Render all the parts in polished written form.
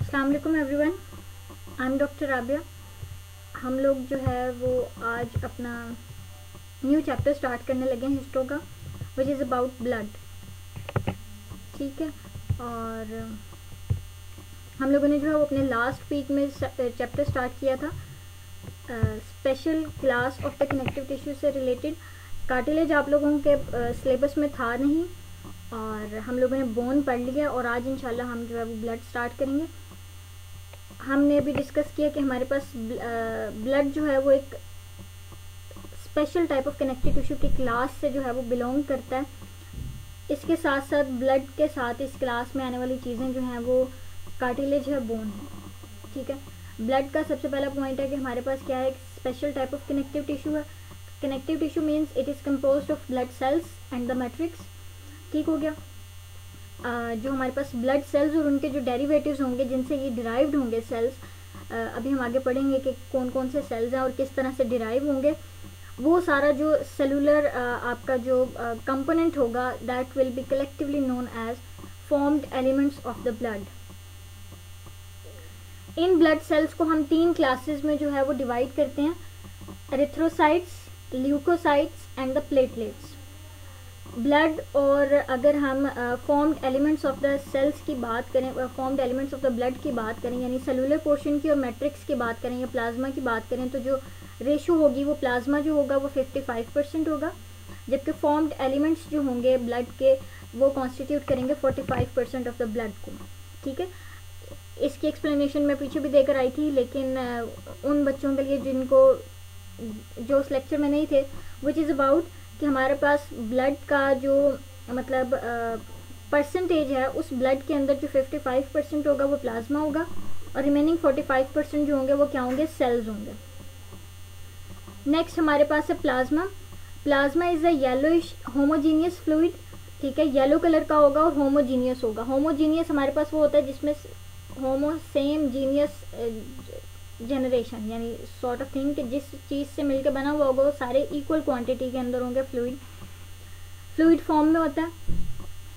अस्सलाम वालेकुम everyone, I am doctor Rabia. हम लोग जो है वो आज अपना न्यू चैप्टर स्टार्ट करने लगे हैं हिस्ट्रो का, विच इज़ अबाउट ब्लड। ठीक है, और हम लोगों ने जो है वो अपने लास्ट वीक में चैप्टर स्टार्ट किया था special class of the connective tissue से रिलेटेड। कार्टिलेज आप लोगों के सिलेबस में था नहीं और हम लोगों ने बोन पढ़ लिया, और आज इंशाल्लाह हम जो है वो ब्लड स्टार्ट करेंगे। हमने भी डिस्कस किया कि हमारे पास ब्लड जो है वो एक special type of connective tissue की क्लास से जो है वो बिलोंग करता है। इसके साथ साथ ब्लड के साथ इस क्लास में आने वाली चीज़ें जो हैं वो कार्टिलेज है, बोन है। ठीक है, ब्लड का सबसे पहला पॉइंट है कि हमारे पास क्या है, एक special type of connective tissue है। Connective tissue means it is composed of blood cells and the matrix. ठीक हो गया। जो हमारे पास ब्लड सेल्स और उनके जो डेरिवेटिव्स होंगे जिनसे ये डिराइव्ड होंगे सेल्स, अभी हम आगे पढ़ेंगे कि कौन कौन से सेल्स हैं और किस तरह से डिराइव होंगे। वो सारा जो सेलुलर आपका जो कंपोनेंट होगा that will be collectively known as formed elements of the blood. इन ब्लड सेल्स को हम 3 क्लासेस में जो है वो डिवाइड करते हैं, erythrocytes, leukocytes and the platelets. Blood, और अगर हम formed elements of the cells की बात करें, formed elements of the blood की बात करें, यानी सेलुलर पोर्शन की और मैट्रिक्स की बात करें या प्लाज्मा की बात करें, तो जो रेशो होगी वो प्लाज्मा जो होगा वो 55% होगा, जबकि फॉर्म्ड एलिमेंट्स जो होंगे ब्लड के वो कॉन्स्टिट्यूट करेंगे 45% ऑफ द ब्लड को। ठीक है, इसकी एक्सप्लेनेशन मैं पीछे भी देकर आई थी, लेकिन उन बच्चों के लिए जिनको जो उस लेक्चर में नहीं थे, विच इज़ अबाउट कि हमारे पास ब्लड का जो मतलब परसेंटेज है, उस ब्लड के अंदर जो 55% होगा वो प्लाज्मा होगा और रिमेनिंग 45% जो होंगे वो क्या होंगे, सेल्स होंगे। नेक्स्ट हमारे पास है plasma. Plasma is a yellowish homogeneous fluid. ठीक है, येलो कलर का होगा और होमोजीनियस होगा। होमोजीनियस हमारे पास वो होता है जिसमें होमो सेम जीनियस जनरेशन, यानी सॉर्ट ऑफ थिंग कि जिस चीज़ से मिलकर बना हुआ होगा वो सारे इक्वल क्वांटिटी के अंदर होंगे, फ्लूइड फॉर्म में होता है।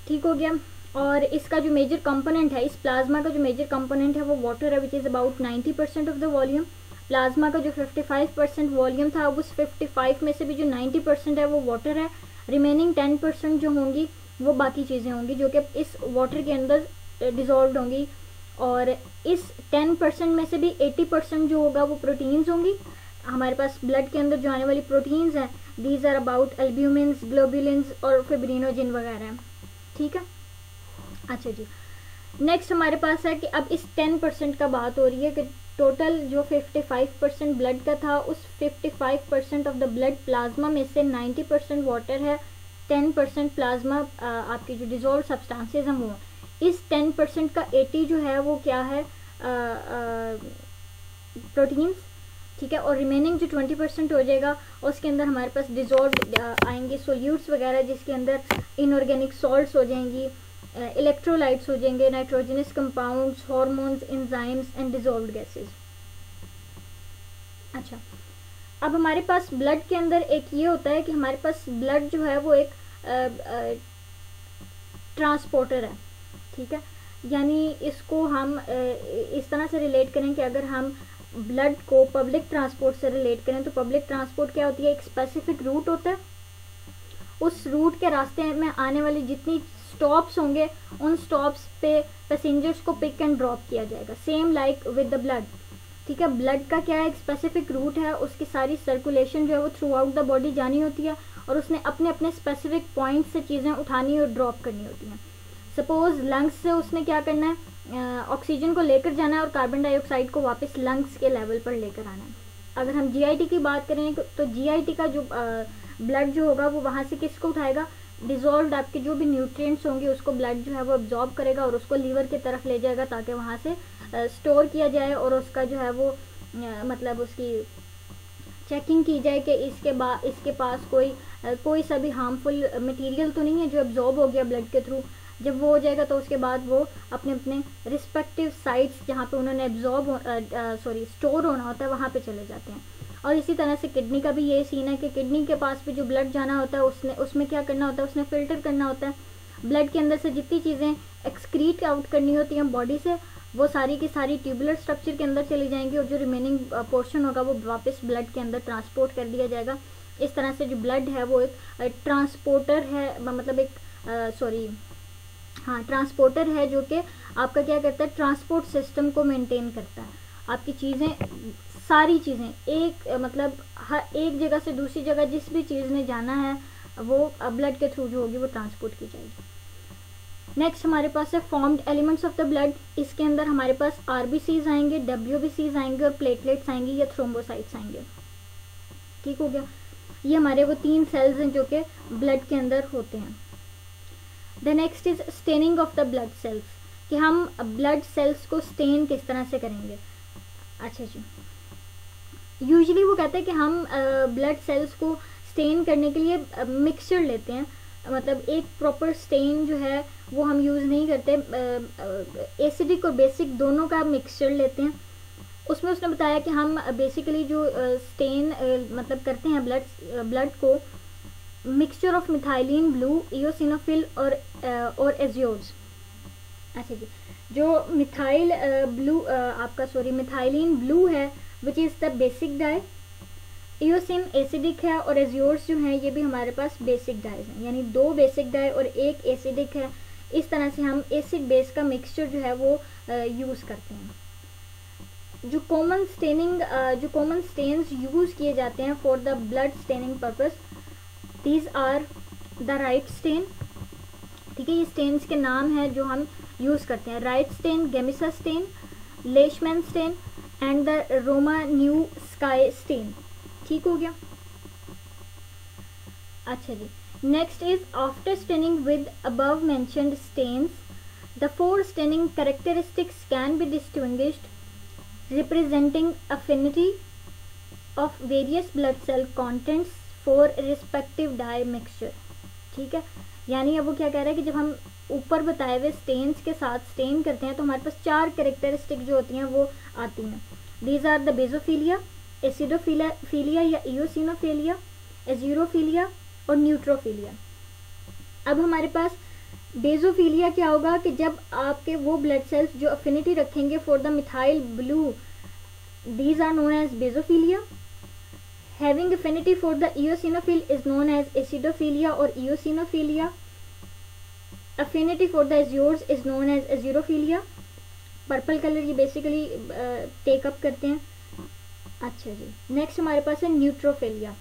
ठीक हो गया। और इसका जो मेजर कंपोनेंट है, इस प्लाज्मा का जो मेजर कंपोनेंट है वो वाटर है, which is about 90% of the volume. Plasma का जो 55% वॉल्यूम था, अब उस 55 में से भी जो 90% है वो वाटर है। रिमेनिंग 10% जो होंगी वो बाकी चीज़ें होंगी जो कि इस वाटर के अंदर डिजॉल्व होंगी, और इस 10% में से भी 80% जो होगा वो प्रोटीन्स होंगी। हमारे पास ब्लड के अंदर जो आने वाली प्रोटीन्स हैं, these are about albumins, globulins और फिब्रिनोजिन वगैरह हैं। ठीक है, अच्छा जी। नेक्स्ट हमारे पास है कि अब इस 10% का बात हो रही है कि टोटल जो 55% ब्लड का था, उस 55% ऑफ द ब्लड प्लाज्मा में से 90% वाटर है, 10% प्लाज्मा आपकी जो डिजॉल्व सब्सटेंसेस हैं वो। इस 10% का 80 जो है वो क्या है, प्रोटीन्स। ठीक है, और रिमेनिंग जो 20% हो जाएगा उसके अंदर हमारे पास डिजॉल्व आएंगे सोल्यूट्स वगैरह, जिसके अंदर इनऑर्गेनिक सॉल्ट्स हो जाएंगी, इलेक्ट्रोलाइट्स हो जाएंगे, nitrogenous compounds, hormones, enzymes and dissolved gases. अच्छा, अब हमारे पास ब्लड के अंदर एक ये होता है कि हमारे पास ब्लड जो है वो एक ट्रांसपोर्टर है। ठीक है, यानी इसको हम इस तरह से रिलेट करें कि अगर हम ब्लड को पब्लिक ट्रांसपोर्ट से रिलेट करें तो पब्लिक ट्रांसपोर्ट क्या होती है, एक स्पेसिफिक रूट होता है। उस रूट के रास्ते में आने वाली जितनी स्टॉप्स होंगे उन स्टॉप्स पे पैसेंजर्स को पिक एंड ड्रॉप किया जाएगा, same like with the blood. ठीक है, ब्लड का क्या है, एक स्पेसिफिक रूट है, उसकी सारी सर्कुलेशन जो है वो थ्रू आउट द बॉडी जानी होती है और उसने अपने अपने स्पेसिफिक पॉइंट से चीज़ें उठानी और ड्रॉप करनी होती हैं। सपोज लंग्स से उसने क्या करना है, ऑक्सीजन को लेकर जाना है और कार्बन डाइऑक्साइड को वापस लंग्स के लेवल पर लेकर आना है। अगर हम जीआईटी की बात करें तो जीआईटी का जो ब्लड जो होगा वो वहाँ से किसको उठाएगा, डिजॉल्व्ड आपके जो भी न्यूट्रिएंट्स होंगे उसको ब्लड जो है वो अब्जॉर्ब करेगा और उसको लीवर की तरफ ले जाएगा ताकि वहाँ से स्टोर किया जाए और उसका जो है वो मतलब उसकी चेकिंग की जाए कि इसके पास कोई सा भी हार्मफुल मटेरियल तो नहीं है जो अब्जॉर्ब हो गया ब्लड के थ्रू। जब वो हो जाएगा तो उसके बाद वो अपने अपने रिस्पेक्टिव साइट्स जहाँ पे उन्होंने स्टोर होना होता है वहाँ पे चले जाते हैं। और इसी तरह से किडनी का भी ये सीन है कि किडनी के पास भी जो ब्लड जाना होता है उसमें क्या करना होता है, उसने फिल्टर करना होता है। ब्लड के अंदर से जितनी चीज़ें एक्सक्रीट आउट करनी होती हैं बॉडी से, वो सारी की सारी ट्यूबुलर स्ट्रक्चर के अंदर चली जाएंगी और जो रिमेनिंग पोर्शन होगा वो वापस ब्लड के अंदर ट्रांसपोर्ट कर दिया जाएगा। इस तरह से जो ब्लड है वो एक ट्रांसपोर्टर है, मतलब एक ट्रांसपोर्टर है जो कि आपका क्या करता है, ट्रांसपोर्ट सिस्टम को मेंटेन करता है। आपकी चीज़ें, सारी चीज़ें मतलब हर एक जगह से दूसरी जगह जिस भी चीज़ ने जाना है वो ब्लड के थ्रू जो होगी वो ट्रांसपोर्ट की जाएगी। नेक्स्ट हमारे पास है formed elements of the blood. इसके अंदर हमारे पास आरबीसीज आएंगे, डब्ल्यूबीसीज आएंगे और प्लेटलेट्स आएंगे या थ्रोम्बोसाइट्स आएंगे। ठीक हो गया। ये हमारे वो 3 सेल्स हैं जो कि ब्लड के अंदर होते हैं। The next is staining of the blood sales, कि हम ब्लड सेल्स को स्टेन किस तरह से करेंगे। अच्छा जी, यूजुअली वो कहते हैं कि हम ब्लड सेल्स को स्टेन करने के लिए मिक्सचर लेते हैं, मतलब एक प्रॉपर स्टेन जो है वो हम यूज़ नहीं करते, एसिडिक और बेसिक दोनों का मिक्सचर लेते हैं। उसमें उसने बताया कि हम बेसिकली जो स्टेन मतलब करते हैं ब्लड को, mixture of methylene blue, eosinophil और एजियोर्स। अच्छा जी, जो मिथाइलिन ब्लू है which is the basic dye, eosin acidic है और एजियोर्स जो हैं ये भी हमारे पास बेसिक डाइज हैं, यानी 2 बेसिक डाई और 1 एसिडिक है। इस तरह से हम एसिड बेस का मिक्सचर जो है वो यूज़ करते हैं। जो कॉमन स्टेन्स यूज़ किए जाते हैं for the blood staining purpose, these are the right stain. ठीक है, ये स्टेन्स के नाम हैं जो हम यूज़ करते हैं। Wright stain, Giemsa stain, Leishman stain and the Romanowsky stain. ठीक हो गया। अच्छा जी, next is after staining with above mentioned stains the 4 staining characteristics can be distinguished representing affinity of various blood cell contents for respective dye mixture। ठीक है, यानी अब वो क्या कह रहा है कि जब हम ऊपर बताए हुए स्टेन्स के साथ स्टेन करते हैं तो हमारे पास 4 कैरेक्टरिस्टिक जो होती हैं वो आती हैं। दीज आर द बेजोफिलिया, एसिडोफिलिया या इओसिनोफिलिया, एजीरोफिलिया और न्यूट्रोफिलिया। अब हमारे पास बेजोफिलिया क्या होगा कि जब आपके वो ब्लड सेल्स जो अफिनिटी रखेंगे for the methyl blue, these are known as basophilia. Having affinity for the eosinophil is known as acidophilia और eosinophilia. Affinity for the azures is known as azurophilia. Purple colour ये basically take up करते हैं। अच्छा जी, next हमारे पास है न्यूट्रोफिलिया।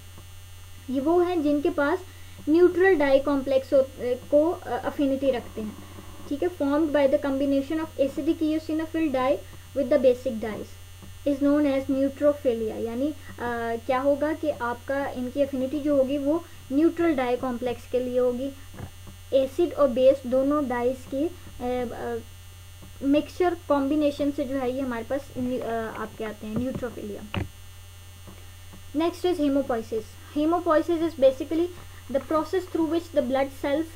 ये वो हैं जिनके पास न्यूट्रल डाई कॉम्प्लेक्स को अफिनिटी रखते हैं। ठीक है, formed by the combination of acidic eosinophil dye with the basic dyes is known as neutrophilia. यानी क्या होगा कि आपका इनकी अफिनिटी जो होगी वो न्यूट्रल डाई कॉम्प्लेक्स के लिए होगी। एसिड और बेस दोनों डाइज की मिक्सचर कॉम्बिनेशन से जो है ये हमारे पास आपके आते हैं neutrophilia. Next is haemopoiesis. Haemopoiesis is basically the process through which the blood cells,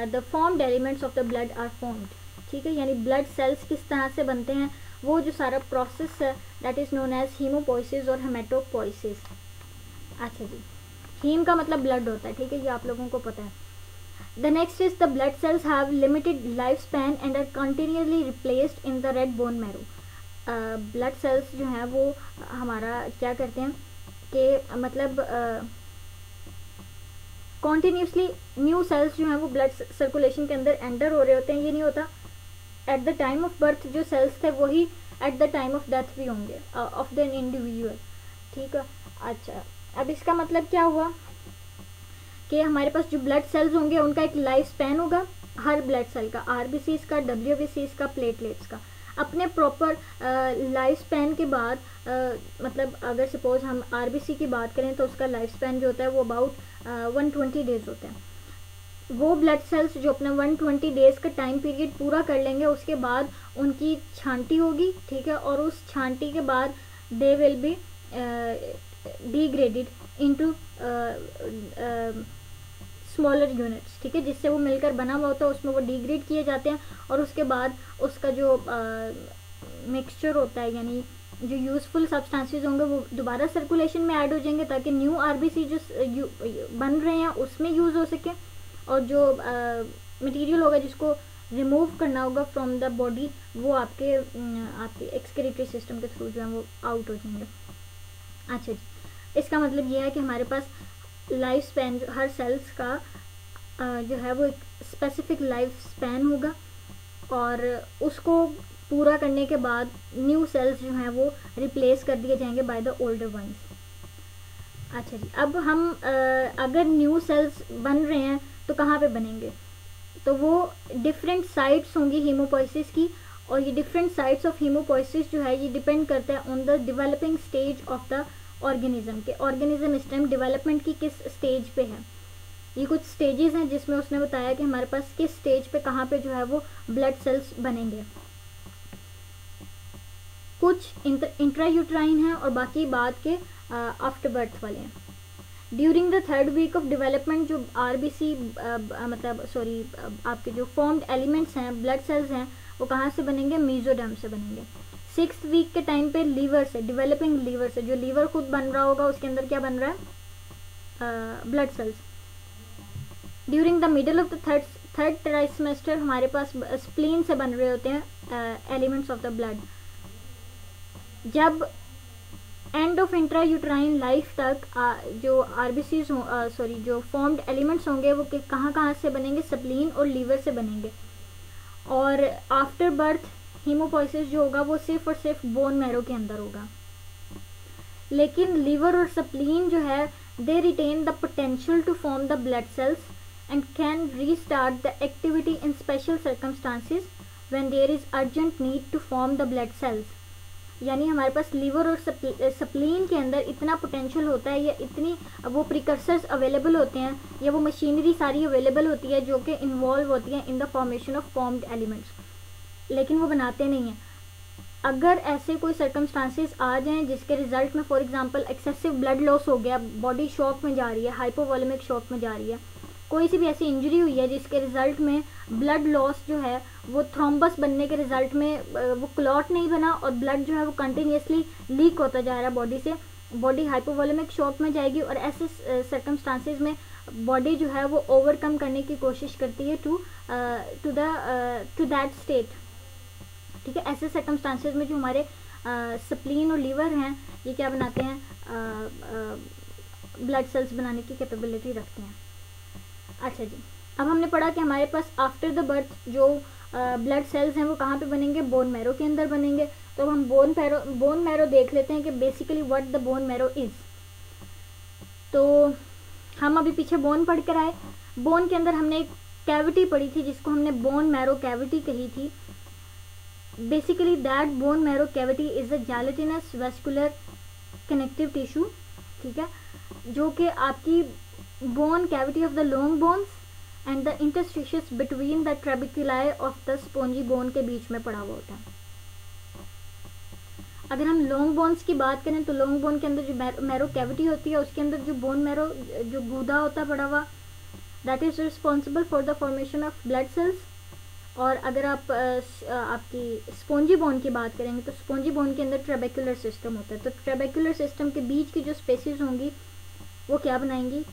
the formed elements of the blood are formed। ठीक है, यानी ब्लड सेल्स किस तरह से बनते हैं वो जो सारा प्रोसेस है that is known as haemopoiesis और हेमेटोपोइसिस। अच्छा जी, हीम का मतलब ब्लड होता है। ठीक है, ये आप लोगों को पता है। The next is the blood cells have limited life span and are continuously replaced in the red bone marrow. Blood cells जो हैं वो हमारा क्या करते हैं कि मतलब कॉन्टीन्यूसली न्यू सेल्स जो हैं वो ब्लड सर्कुलेशन के अंदर एंटर हो रहे होते हैं। ये नहीं होता at the time of birth जो सेल्स थे वही at the time of death भी होंगे ऑफ द इंडिविजुअल। ठीक है, अच्छा अब इसका मतलब क्या हुआ कि हमारे पास जो ब्लड सेल्स होंगे उनका एक लाइफ स्पैन होगा हर ब्लड सेल का, आरबीसीज का, डब्ल्यूबीसीज का, प्लेटलेट्स का। अपने प्रॉपर लाइफ स्पैन के बाद मतलब अगर सपोज हम आरबीसी की बात करें तो उसका लाइफ स्पैन जो होता है वो अबाउट 120 डेज होता है। वो ब्लड सेल्स जो अपना 120 डेज का टाइम पीरियड पूरा कर लेंगे उसके बाद उनकी छांटी होगी। ठीक है, और उस छांटी के बाद they will be degraded into smaller units. ठीक है, जिससे वो मिलकर बना हुआ होता है उसमें वो डिग्रेड किए जाते हैं और उसके बाद उसका जो मिक्सचर होता है यानी जो यूज़फुल सब्सटेंसेस होंगे वो दोबारा सर्कुलेशन में ऐड हो जाएंगे ताकि न्यू आरबीसी जो बन रहे हैं उसमें यूज़ हो सके और जो मटेरियल होगा जिसको रिमूव करना होगा फ्रॉम द बॉडी, वो आपके एक्सक्रीटरी सिस्टम के थ्रू जो है वो आउट हो जाएंगे। अच्छा जी, इसका मतलब ये है कि हमारे पास लाइफ स्पैन, हर सेल्स का जो है वो एक स्पेसिफिक लाइफ स्पैन होगा, और उसको पूरा करने के बाद न्यू सेल्स जो हैं वो रिप्लेस कर दिए जाएंगे बाय द ओल्डर वंस। अच्छा जी, अब हम अगर न्यू सेल्स बन रहे हैं तो कहाँ पे बनेंगे, तो वो डिफरेंट साइट्स होंगी हीमोपोइसिस की, और ये डिफरेंट साइट्स ऑफ हीमोपोइसिस जो है ये डिपेंड करता है on the developing stage of the organism के, ऑर्गेनिज्म इस टाइम डेवलपमेंट की किस स्टेज पे है। ये कुछ स्टेजेस हैं जिसमें उसने बताया कि हमारे पास किस स्टेज पे कहाँ पे जो है वो ब्लड सेल्स बनेंगे। कुछ इंट्रायूट्राइन हैं और बाकी बाद के आफ्टर बर्थ वाले हैं। During the third week of development जो आरबीसी आपके जो फॉर्म्ड एलिमेंट्स हैं, ब्लड सेल्स हैं, वो कहाँ से बनेंगे, मीजोडर्म से बनेंगे। 6th वीक के टाइम पे लीवर से, डेवलपिंग लीवर से, जो लीवर खुद बन रहा होगा उसके अंदर क्या बन रहा है, blood cells. During the middle of the third trimester हमारे पास स्प्लीन से बन रहे होते हैं एलिमेंट्स ऑफ द ब्लड। जब एंड ऑफ इंट्रायूट्राइन लाइफ तक जो आरबीसीज जो फॉर्म्ड एलिमेंट्स होंगे वो कहाँ से बनेंगे, स्प्लीन और लीवर से बनेंगे। और आफ्टर बर्थ हीमोपोइसिस जो होगा वो सिर्फ और सिर्फ बोन मैरो के अंदर होगा। लेकिन लीवर और स्प्लीन जो है they retain the potential to form the blood cells and can restart the activity in special circumstances when there is urgent need to form the blood cells। यानी हमारे पास liver और स्प्लीन के अंदर इतना potential होता है, या इतनी वो प्रिकर्सर्स अवेलेबल होते हैं, या वो मशीनरी सारी अवेलेबल होती है जो कि इन्वॉल्व होती है in the formation of formed elements, लेकिन वो बनाते नहीं हैं। अगर ऐसे कोई सर्कमस्टांसेस आ जाएं जिसके रिजल्ट में for example excessive blood loss हो गया, बॉडी शॉक में जा रही है, हाइपोवोलेमिक शॉक में जा रही है, कोई सी भी ऐसी इंजरी हुई है जिसके रिजल्ट में ब्लड लॉस जो है वो थ्रोम्बस बनने के रिजल्ट में वो क्लॉट नहीं बना और ब्लड जो है वो कंटिन्यूसली लीक होता जा रहा है बॉडी से, बॉडी हाइपोवोलेमिक शॉक में जाएगी। और ऐसे सर्कमस्टांसेस में बॉडी जो है वो ओवरकम करने की कोशिश करती है टू दैट स्टेट। ठीक है, ऐसे सर्कमस्टांसेस में जो हमारे स्प्लीन और लीवर हैं ये क्या बनाते हैं, ब्लड सेल्स बनाने की कैपेबिलिटी रखते हैं। अच्छा जी, अब हमने पढ़ा कि हमारे पास आफ्टर द बर्थ जो ब्लड सेल्स हैं वो कहाँ पे बनेंगे, बोन मैरो के अंदर बनेंगे। तो अब हम बोन मैरो देख लेते हैं कि basically what the bone marrow is. तो हम अभी पीछे बोन पढ़ कर आए, बोन के अंदर हमने एक कैविटी पढ़ी थी जिसको हमने बोन मैरो कैविटी कही थी। Basically that bone marrow cavity is a gelatinous vascular connective tissue, ठीक है, जो कि आपकी bone cavity of the long bones and the interstices between the trabeculae of the spongy bone के बीच में पड़ा हुआ होता है। अगर हम लॉन्ग बोन्स की बात करें तो लॉन्ग बोन के अंदर जो मैरो कैविटी होती है उसके अंदर जो बोन मैरो जो गूदा होता है पड़ा हुआ, that is responsible for the formation of blood sales. और अगर आप आपकी स्पॉन्जी बोन की बात करेंगे तो स्पॉन्जी बोन के अंदर ट्रेबेकुलर सिस्टम होता है। तो ट्रेबेकुलर सिस्टम के बीच की जो स्पेसेस होंगी वो क्या बनाएंगी,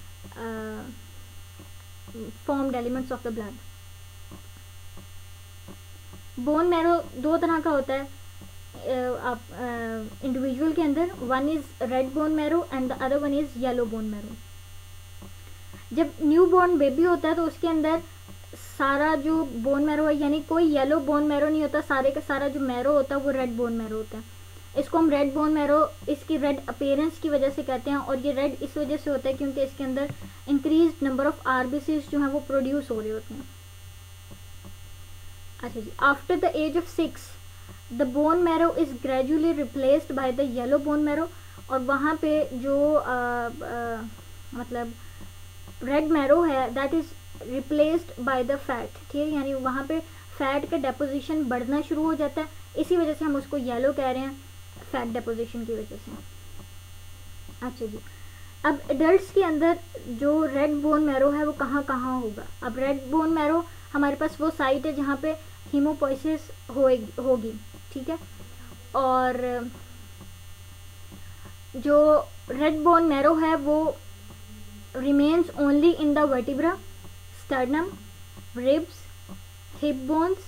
formed elements of the blood. Bone marrow दो तरह का होता है आप इंडिविजुअल के अंदर, one is red bone marrow and the other one is yellow bone marrow. जब न्यू बॉर्न बेबी होता है तो उसके अंदर सारा जो बोन मैरो है, यानी कोई येलो बोन मैरो नहीं होता, सारे का सारा जो मैरो होता है वो रेड बोन मैरो होता है। इसको हम रेड बोन मैरो इसकी रेड अपीयरेंस की वजह से कहते हैं, और ये रेड इस वजह से होता है क्योंकि इसके अंदर इंक्रीज नंबर ऑफ आरबीसीज जो हैं वो प्रोड्यूस हो रहे होते हैं। अच्छा जी, after the age of 6 the bone marrow is gradually replaced by the yellow bone marrow. और वहाँ पे जो मतलब रेड मैरो है that is replaced by the fat, ठीक है, यानी वहाँ पे फैट का डेपोजिशन बढ़ना शुरू हो जाता है, इसी वजह से हम उसको येलो कह रहे हैं, फैट डेपोजिशन की वजह से। अच्छा जी, अब एडल्ट्स के अंदर जो रेड बोन मैरो है वो कहाँ कहाँ होगा। अब रेड बोन मैरो हमारे पास वो साइट है जहाँ पे हीमोपोइसिस होगी, ठीक है, और जो रेड बोन मैरो है वो remains only in the vertebra, sternum, ribs, hip bones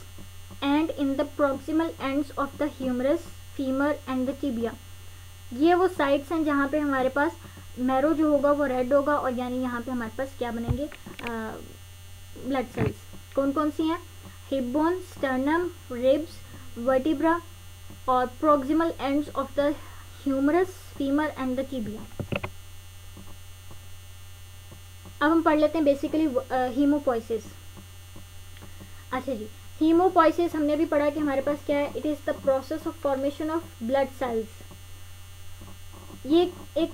and in the proximal ends of the humerus, femur and the tibia. ये वो साइट्स हैं जहाँ पे हमारे पास मैरो जो होगा वो रेड होगा, और यानी यहाँ पे हमारे पास क्या बनेंगे, ब्लड सेल्स। कौन कौन सी हैं, hip bone, sternum, ribs, vertebra और proximal ends of the humerus, femur and the tibia. अब हम पढ़ लेते हैं बेसिकली हीमोपोइसिस। अच्छा जी, हीमोपोइसिस हमने भी पढ़ा कि हमारे पास क्या है, it is the process of formation of blood sales. ये एक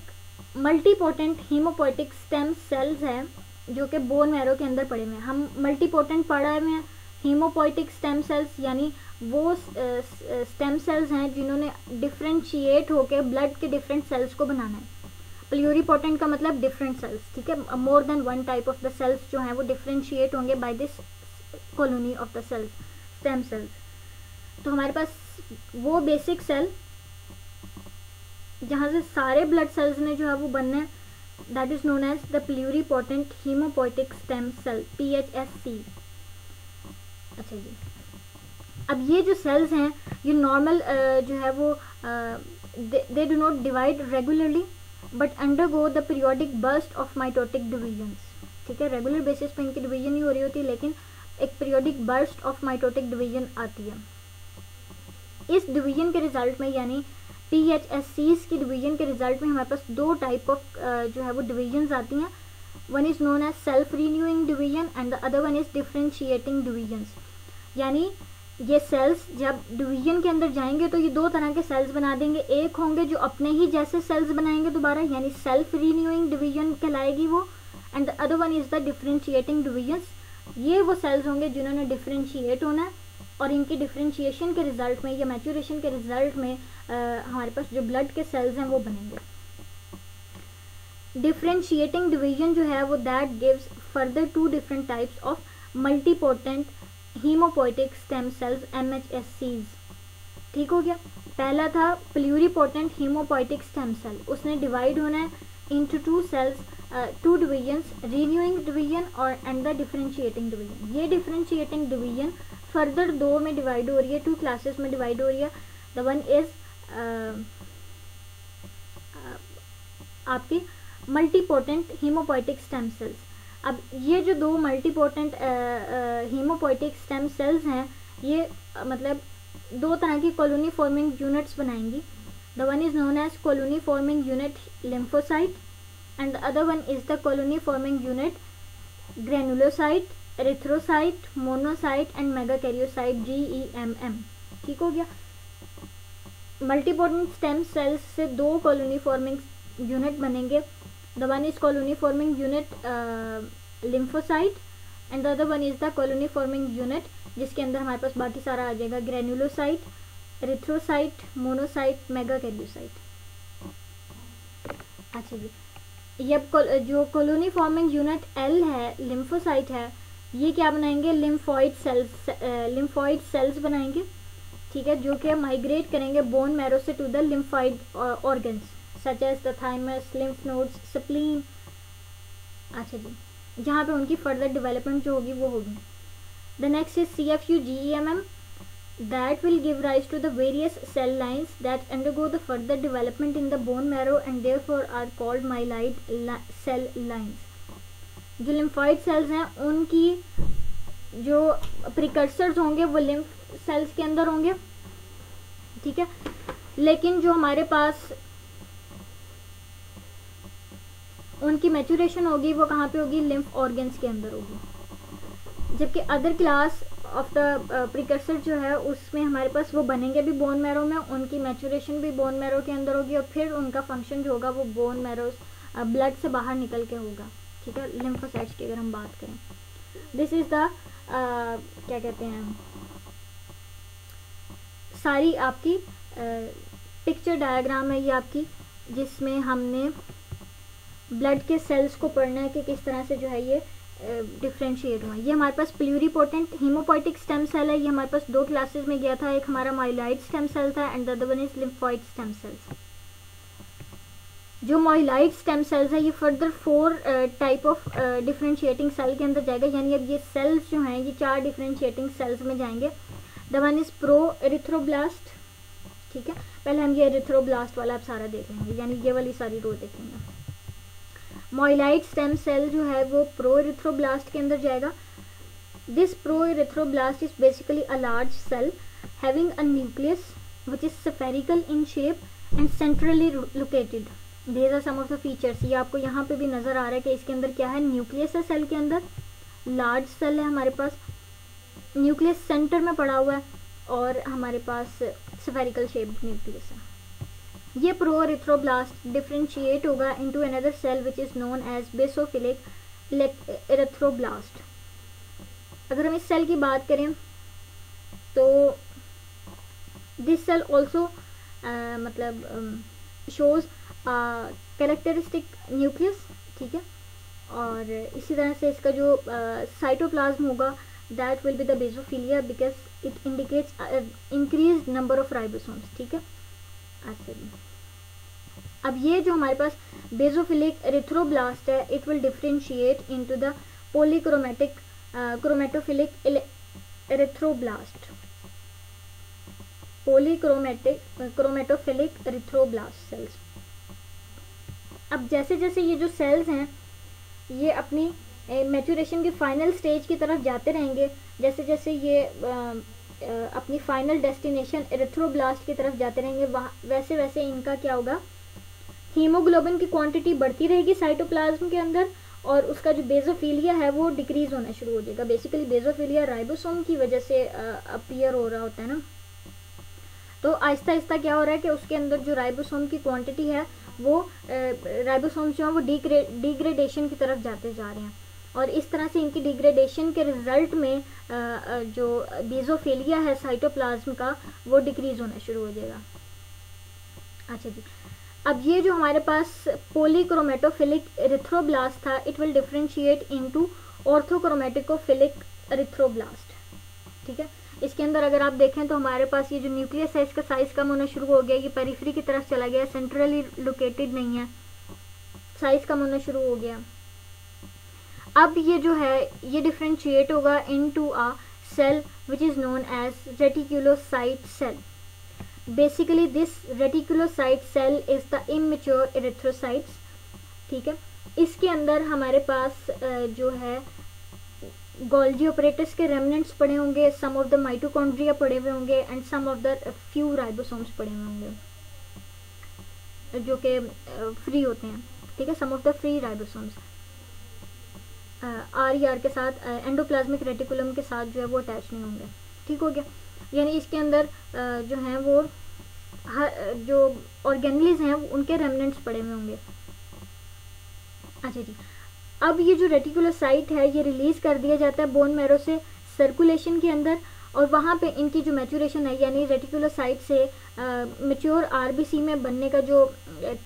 मल्टीपोटेंट हीमोपोइटिक स्टेम सेल्स है जो कि बोन मैरो के अंदर पड़े हुए हैं। हम मल्टीपोटेंट पढ़ा है हीमोपोइटिक स्टेम सेल्स, यानी वो स्टेम सेल्स हैं जिन्होंने डिफ्रेंशिएट होकर ब्लड के डिफरेंट सेल्स को बनाना है। प्लूरीपोटेंट का मतलब डिफरेंट सेल्स, ठीक है, more than one type of the cells जो हैं वो डिफ्रेंशिएट होंगे by this colony of the cells, stem cells. तो हमारे पास वो बेसिक सेल जहाँ से सारे ब्लड सेल्स ने जो है वो बनना है, that is known as the pluripotent haemopoietic stem cell, PHSC। अच्छा जी, अब ये जो सेल्स हैं ये नॉर्मल जो है वो they do not divide regularly but undergo the periodic burst of mitotic divisions. ठीक है, रेगुलर बेसिस पे इनकी डिवीजन नहीं हो रही होती, लेकिन एक periodic burst of mitotic division आती है। इस डिवीजन के रिजल्ट में, यानी PHSCs की डिवीजन के रिजल्ट में हमारे पास दो टाइप ऑफ जो है वो डिवीजन्स आती हैं। One is known as self renewing division and the other one is differentiating divisions. यानी ये सेल्स जब डिवीजन के अंदर जाएंगे तो ये दो तरह के सेल्स बना देंगे। एक होंगे जो अपने ही जैसे सेल्स बनाएंगे दोबारा, यानी सेल्फ रीन्यूइंग डिवीजन कहलाएगी वो, and the other one is the differentiating divisions. ये वो सेल्स होंगे जिन्होंने डिफरेंशिएट होना है, और इनकी डिफरेंशिएशन के रिजल्ट में या मैच्योरेशन के रिजल्ट में हमारे पास जो ब्लड के सेल्स हैं वो बनेंगे। डिफरेंशिएटिंग डिवीजन जो है वो that gives further to different types of multipotent haemopoietic stem cells, MHSCs। ठीक हो गया। पहला था प्लूरीपोटेंट हीमोपोइटिक स्टेम सेल, उसने डिवाइड होना है into two cells, two divisions, renewing division और एंड द डिफरेंशिएटिंग डिवीजन। ये डिफरेंशिएटिंग डिवीजन फर्दर दो में डिवाइड हो रही है, टू क्लासेस में डिवाइड हो रही है। द वन इज आपकी मल्टीपोटेंट हीमोपोइटिक स्टेम सेल्स। अब ये जो दो मल्टीपोटेंट हीमोपोइटिक स्टेम सेल्स हैं, ये मतलब दो तरह की कॉलोनी फॉर्मिंग यूनिट्स बनाएंगी। The one is known as colony forming unit lymphocyte and the other one is the colony forming unit granulocyte, erythrocyte, monocyte and megakaryocyte, GEMM। ठीक हो गया। मल्टीपोटेंट स्टेम सेल्स से दो कॉलोनी फॉर्मिंग यूनिट बनेंगे। The one is colony forming unit lymphocyte and the other one is the colony forming unit, जिसके अंदर हमारे पास बाकी सारा आ जाएगा, ग्रेनुलोसाइट, एरिथ्रोसाइट, मोनोसाइट, मेगाकैरियोसाइट। अच्छा जी, ये जो कॉलोनी फॉर्मिंग यूनिट L है, लिम्फोसाइट है, ये क्या बनाएंगे, लिम्फॉइड सेल्स बनाएंगे। ठीक है, जो कि माइग्रेट करेंगे बोन मैरो से to the lymphoid organs such as the thymus, lymph nodes, spleen. अच्छा जी, जहाँ पे उनकी फर्दर डेवलपमेंट जो होगी वो होगी। The next is CFU-GEMM that will give rise to the various cell lines that undergo the further development in the bone marrow and therefore are called myeloid cell lines। जो lymphoid sales हैं उनकी जो precursors होंगे वो lymph sales के अंदर होंगे। ठीक है, लेकिन जो हमारे पास उनकी मैच्योरेशन होगी वो कहाँ पे होगी, लिम्फ ऑर्गन्स के अंदर होगी। जबकि other class of the precursor जो है उसमें हमारे पास वो बनेंगे भी बोन मैरो में, उनकी मैच्योरेशन भी बोन मैरो के अंदर होगी, और फिर उनका फंक्शन जो होगा वो बोन मैरो ब्लड से बाहर निकल के होगा। ठीक है, लिम्फोसाइट्स की अगर हम बात करें, दिस इज द क्या कहते हैं, सारी आपकी पिक्चर डायग्राम है ये आपकी, जिसमें हमने ब्लड के सेल्स को पढ़ना है कि किस तरह से जो है ये डिफ्रेंशिएट हुआ। ये हमारे पास प्लूरीपोटेंट हीमोपोइटिक स्टेम सेल है, ये हमारे पास दो क्लासेस में गया था, एक हमारा माइलॉइड स्टेम सेल था and the other one is lymphoid stem cells. जो माइलॉइड स्टेम सेल्स है ये further 4 type of differentiating cell के अंदर जाएगा, यानी अब ये सेल्स जो हैं ये 4 डिफरेंशिएटिंग सेल्स में जाएंगे। The one is pro erythroblast, ठीक है। पहले हम ये एरिथ्रोब्लास्ट वाला अब सारा देख लेंगे, यानी ये वाली सारी रो देखेंगे। माइलॉइड स्टेम सेल जो है वो प्रो एरिथ्रोब्लास्ट के अंदर जाएगा। This pro erythroblast is basically a large cell having a nucleus which is spherical in shape and centrally located. These are some of the features। ये आपको यहाँ पे भी नज़र आ रहा है कि इसके अंदर क्या है, न्यूक्लियस है सेल के अंदर, लार्ज सेल है हमारे पास, न्यूक्लियस सेंटर में पड़ा हुआ है और हमारे पास स्फेरिकल शेप्ड न्यूक्लियस है। ये प्रो एरिथ्रोब्लास्ट डिफरेंशिएट होगा into another cell which is known as basophilic erythroblast. अगर हम इस सेल की बात करें तो दिस सेल ऑल्सो मतलब शोज कैरेक्टरिस्टिक न्यूक्लियस, ठीक है। और इसी तरह से इसका जो साइटोप्लाज्म होगा that will be the basophilia because it indicates increase number of ribosomes, ठीक है। अच्छा जी, अब ये जो हमारे पास बेसोफिलिक एरिथ्रोब्लास्ट है it will differentiate into the polychromatic chromatophilic erythroblast, polychromatic chromatophilic erythroblast cells. अब जैसे जैसे ये जो सेल्स हैं ये अपनी मैच्योरेशन के फाइनल स्टेज की तरफ जाते रहेंगे, जैसे जैसे ये अपनी फाइनल डेस्टिनेशन एरिथ्रोब्लास्ट की तरफ जाते रहेंगे वैसे वैसे इनका क्या होगा, हीमोग्लोबिन की क्वांटिटी बढ़ती रहेगी साइटोप्लाज्म के अंदर और उसका जो बेसोफिलिया है वो डिक्रीज होना शुरू हो जाएगा। बेसिकली बेसोफिलिया राइबोसोम की वजह से अपीयर हो रहा होता है ना, तो आहिस्ता आहिस्ता क्या हो रहा है कि उसके अंदर जो राइबोसोम की क्वांटिटी है वो राइबोसोम्स जो है वो डिग्रेडेशन की तरफ जाते जा रहे हैं और इस तरह से इनकी डिग्रेडेशन के रिजल्ट में जो बेसोफिलिया है साइटोप्लाज्म का वो डिक्रीज होना शुरू हो जाएगा। अच्छा जी, अब ये जो हमारे पास पॉलीक्रोमेटोफिलिक एरिथ्रोब्लास्ट था it will differentiate into orthochromaticophilic erythroblast, ठीक है। इसके अंदर अगर आप देखें तो हमारे पास ये जो न्यूक्लियस है इसका साइज कम होना शुरू हो गया, ये पेरिफेरी की तरफ चला गया, सेंट्रली लोकेटेड नहीं है, साइज कम होना शुरू हो गया। अब ये जो है ये डिफरेंशिएट होगा into a cell which is known as reticulocyte cell. Basically this reticulocyte cell is the immature erythrocytes, ठीक है। इसके अंदर हमारे पास जो है गोल्जी ऑपरेटस के रेमनेंट्स पड़े होंगे, सम ऑफ द माइटोकॉन्ड्रिया पड़े हुए होंगे and some of the few ribosomes पड़े हुए होंगे जो कि फ्री होते हैं, ठीक है। Some of the free ribosomes are के साथ एंडोप्लाज्मिक रेटिकुलम के साथ जो है वो अटैच नहीं होंगे, ठीक हो गया। यानी इसके अंदर जो हैं वो जो ऑर्गेनलीज हैं उनके रेमनेंट्स पड़े हुए होंगे। अच्छा जी, अब ये जो रेटिकुलोसाइट है ये रिलीज कर दिया जाता है बोन मैरो से सर्कुलेशन के अंदर और वहाँ पे इनकी जो मैच्योरेशन है यानी रेटिकुलोसाइट से मैच्योर आरबीसी में बनने का जो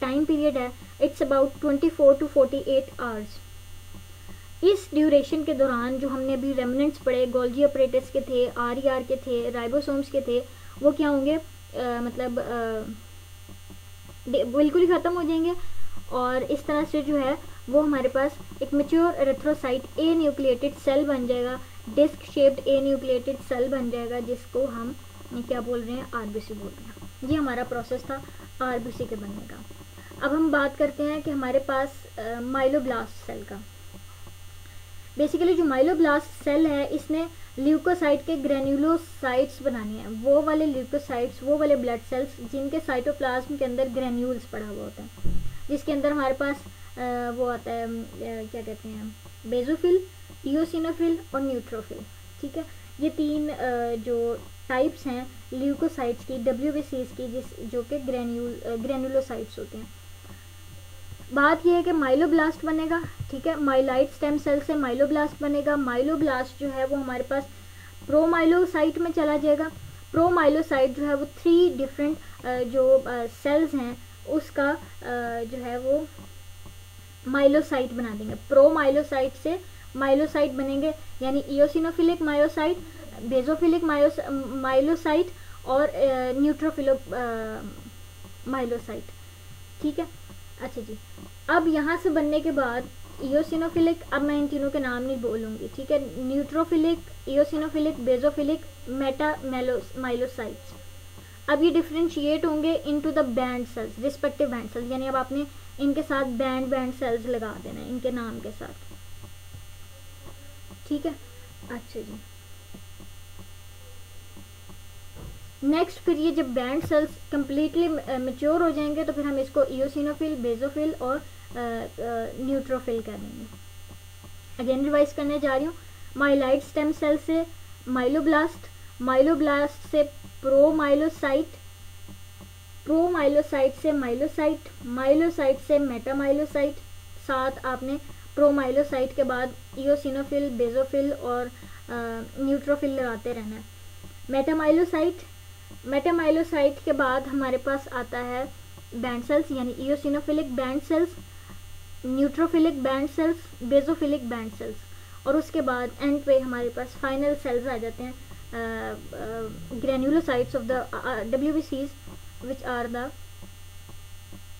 टाइम पीरियड है इट्स अबाउट 24 to 48 आवर्स। इस ड्यूरेशन के दौरान जो हमने अभी रेमनेंट्स पढ़े गोल्जी ऑपरेटस के थे, आर के थे, राइबोसोम्स के थे, वो क्या होंगे मतलब बिल्कुल ही ख़त्म हो जाएंगे और इस तरह से जो है वो हमारे पास एक मैच्योर एरिथ्रोसाइट ए न्यूक्लिएटेड सेल बन जाएगा, डिस्क शेप्ड ए न्यूक्लिएटेड सेल बन जाएगा जिसको हम क्या बोल रहे हैं, आरबीसी बोल रहे हैं। ये हमारा प्रोसेस था आरबीसी के बनने का। अब हम बात करते हैं कि हमारे पास माइलोब्लास्ट सेल का। बेसिकली जो माइलोब्लास्ट सेल है इसने ल्यूकोसाइट के ग्रेन्यूलोसाइट्स बनाने हैं, वो वाले ल्यूकोसाइट्स, वो वाले ब्लड सेल्स जिनके साइटोप्लाज्म के अंदर ग्रेन्यूल्स पड़ा हुआ होता है, जिसके अंदर हमारे पास वो आता है क्या कहते हैं, बेसोफिल, इओसिनोफिल और न्यूट्रोफिल, ठीक है। ये तीन जो टाइप्स हैं ल्यूकोसाइट्स की, WBCs की, जो कि ग्रेन्यूलोसाइट्स होते हैं। बात यह है कि माइलोब्लास्ट बनेगा, ठीक है। माइलॉइड स्टेम सेल से माइलोब्लास्ट बनेगा। माइलोब्लास्ट जो है वो हमारे पास प्रोमाइलोसाइट में चला जाएगा। प्रोमाइलोसाइट जो है वो 3 डिफरेंट जो सेल्स हैं उसका जो है वो माइलोसाइट बना देंगे। प्रोमाइलोसाइट से माइलोसाइट बनेंगे, यानी इओसिनोफिलिक मायोसाइट, बेसोफिलिक माइलोसाइट और न्यूट्रोफिलिक माइलोसाइट, ठीक है। अच्छा जी, अब यहाँ से बनने के बाद इयोसिनोफिलिक, अब मैं इन तीनों के नाम नहीं बोलूँगी, ठीक है। Neutrophilic, eosinophilic, basophilic, myelocytes. अब ये डिफ्रेंशिएट होंगे into the band cells, respective band cells, यानी अब आपने इनके साथ बैंड सेल्स लगा देना है इनके नाम के साथ, ठीक है। अच्छा जी, नेक्स्ट फिर ये जब बैंड सेल्स कम्प्लीटली मेच्योर हो जाएंगे तो फिर हम इसको इयोसिनोफिल, बेजोफिल और न्यूट्रोफिल कह देंगे। अगेन रिवाइज करने जा रही हूँ। माइलाइड स्टेम सेल से माइलोब्लास्ट, माइलोब्लास्ट से प्रोमाइलोसाइट, प्रोमाइलोसाइट से माइलोसाइट, माइलोसाइट से मेटामाइलोसाइट, साथ आपने प्रोमाइलोसाइट के बाद इयोसिनोफिल, बेजोफिल और न्यूट्रोफिल लगाते रहना है। मेटामाइलोसाइट, मेटामाइलोसाइट के बाद हमारे पास आता है बैंड सेल्स, यानी eosinophilic band cells, neutrophilic band cells, basophilic band cells, और उसके बाद एंड पे हमारे पास फाइनल सेल्स आ जाते हैं, granulocytes of the WBCs which are the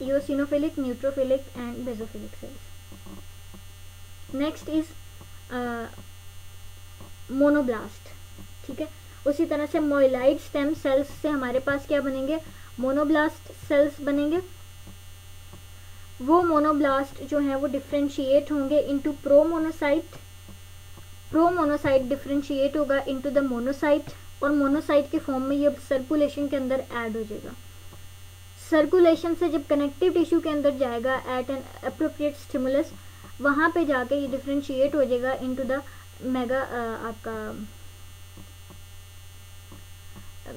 eosinophilic, neutrophilic and basophilic cells. Next is monoblast, ठीक है। उसी तरह से मोइलाइड स्टेम सेल्स से हमारे पास क्या बनेंगे, मोनोब्लास्ट सेल्स बनेंगे। वो मोनोब्लास्ट जो है वो डिफ्रेंशिएट होंगे इनटू प्रोमोनोसाइट, प्रोमोनोसाइट डिफ्रेंशिएट होगा इनटू द मोनोसाइट, और मोनोसाइट के फॉर्म में ये सर्कुलेशन के अंदर ऐड हो जाएगा। सर्कुलेशन से जब कनेक्टिव टिश्यू के अंदर जाएगा एट एन अप्रोप्रिएट स्टिमुलस, वहाँ पे जाके ये डिफ्रेंशिएट हो जाएगा इनटू द मेगा आपका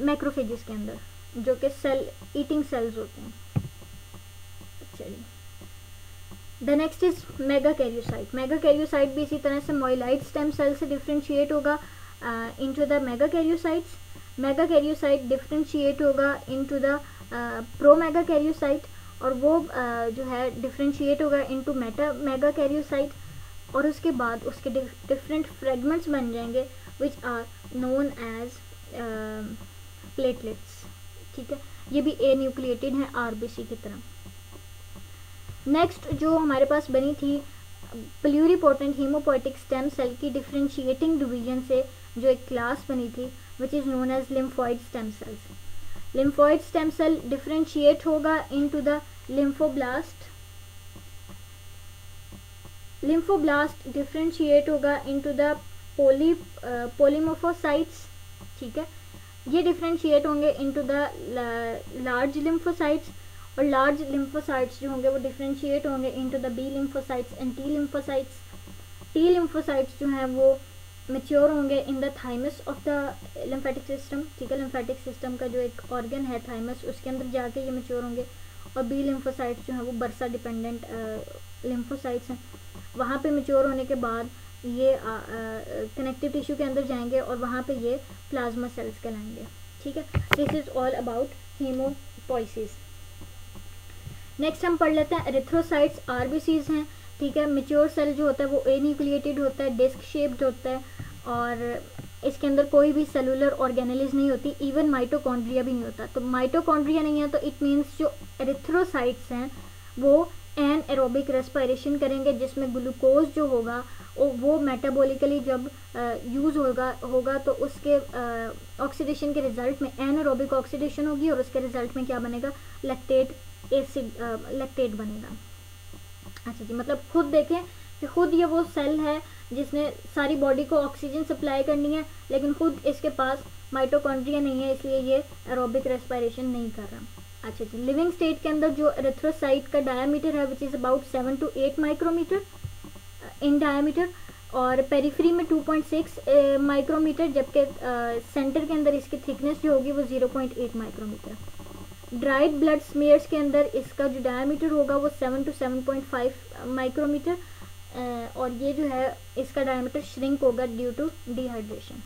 मैक्रोफेजेस के अंदर, जो कि सेल ईटिंग सेल्स होते हैं। चलिए, the next is megakaryocyte. Megakaryocyte भी इसी तरह से मोइलाइड स्टेम सेल से डिफ्रेंशिएट होगा इनटू द मेगाकैरियोसाइट्स। मेगाकैरियोसाइट डिफ्रेंशिएट होगा इनटू द प्रोमेगाकैरियोसाइट, और वो जो है डिफ्रेंशिएट होगा इनटू मेगाकैरियोसाइट, और उसके बाद उसके डिफरेंट फ्रेगमेंट्स बन जाएंगे which are known as platelets, ठीक है। ये भी ए न्यूक्लिएटेड है RBC की तरह। नेक्स्ट जो हमारे पास बनी थी प्लूरिपोटेंट हीमोपोएटिक स्टेम सेल की डिफरेंशिएटिंग डिवीजन से जो एक क्लास बनी थी which is known as lymphoid stem cells. Lymphoid stem cell differentiate होगा into the lymphoblast, lymphoblast differentiate होगा इनटू द पोलीमोफोसाइट्स, ठीक है। ये डिफरेंशिएट होंगे इनटू द लार्ज लिम्फोसाइट्स, और लार्ज लिम्फोसाइट्स जो होंगे वो डिफरेंशिएट होंगे into the B lymphocytes and T lymphocytes. T lymphocytes जो हैं वो मेच्योर होंगे in the thymus of the lymphatic system, ठीक है। लिम्फेटिक सिस्टम का जो एक ऑर्गन है थाइमस, उसके अंदर जाके ये मेच्योर होंगे, और B लिम्फोसाइट्स जो हैं वो बर्सा डिपेंडेंट लिम्फोसाइट्स हैं। वहाँ पे मेच्योर होने के बाद ये कनेक्टिव टिश्यू के अंदर जाएंगे और वहाँ पे ये प्लाज्मा सेल्स कहलाएंगे, ठीक है। This is all about haemopoiesis. Next हम पढ़ लेते हैं एरिथ्रोसाइट्स, RBCs हैं, ठीक है। मेच्योर सेल जो होता है वो ए न्यूक्लिएटेड होता है, डिस्क शेप्ड होता है, और इसके अंदर कोई भी सेलुलर ऑर्गेनेलिज नहीं होती, इवन माइटोकॉन्ड्रिया भी नहीं होता। तो माइटोकॉन्ड्रिया नहीं है तो इट मीन्स जो एरिथ्रोसाइट्स हैं वो एन एरोबिक रेस्पिरेशन करेंगे, जिसमें ग्लूकोज जो होगा वो मेटाबॉलिकली जब यूज़ होगा तो उसके ऑक्सीडेशन के रिजल्ट में एन एरोबिक ऑक्सीडेशन होगी, और उसके रिजल्ट में क्या बनेगा, लैक्टेट एसिड, लैक्टेट बनेगा। अच्छा जी, मतलब खुद देखें कि खुद ये वो सेल है जिसने सारी बॉडी को ऑक्सीजन सप्लाई करनी है, लेकिन खुद इसके पास माइटोकॉन्ड्रिया नहीं है, इसलिए ये एरोबिक रेस्पिरेशन नहीं कर रहा। अच्छा जी, लिविंग स्टेट के अंदर जो एरिथ्रोसाइट का डायमीटर है which is about 7 to 8 micrometre in diameter, और पेरिफेरी में 2.6 माइक्रोमीटर, जबकि सेंटर के अंदर इसकी थिकनेस जो होगी वो 0.8 माइक्रोमीटर। ड्राइड ब्लड स्मीयर्स के अंदर इसका जो डायमीटर होगा वो 7 to 7.5 माइक्रोमीटर, और ये जो है इसका डायमीटर श्रिंक होगा ड्यू टू डिहाइड्रेशन।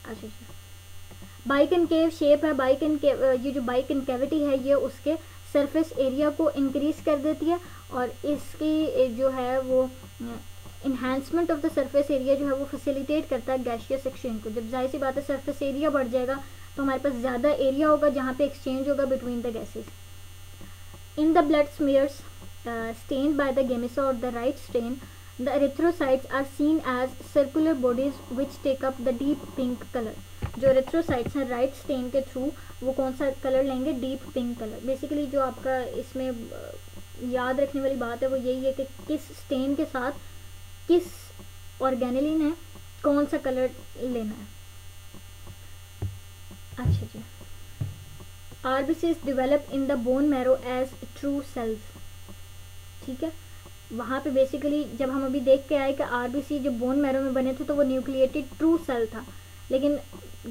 अच्छा अच्छा, बाइकनकेव शेप है, ये जो बाइकनकेविटी है ये उसके सरफेस एरिया को इंक्रीज कर देती है, और इसकी जो है वो enhancement of the surface area जो है वो फैसिलिटेट करता है गैसियस एक्सचेंज को। जब जाहिर सी बात है सरफेस एरिया बढ़ जाएगा तो हमारे पास ज़्यादा एरिया होगा जहाँ पे एक्सचेंज होगा between the gases. In the blood smears stained by the Gemisa or the right stain, the erythrocytes are seen as circular bodies which take up the deep pink color. जो erythrocytes हैं Wright stand के through वो कौन सा colour लेंगे? Deep pink colour. Basically जो आपका इसमें याद रखने वाली बात है वो यही है कि किस स्टेन के साथ किस ऑर्गेनेलिन है कौन सा कलर लेना है. अच्छा जी. RBCs develop in the bone marrow as true cells. ठीक है, वहाँ पे बेसिकली जब हम अभी देख के आए कि RBC जो बोन मैरो में बने थे तो वो न्यूक्लिएटेड ट्रू सेल था, लेकिन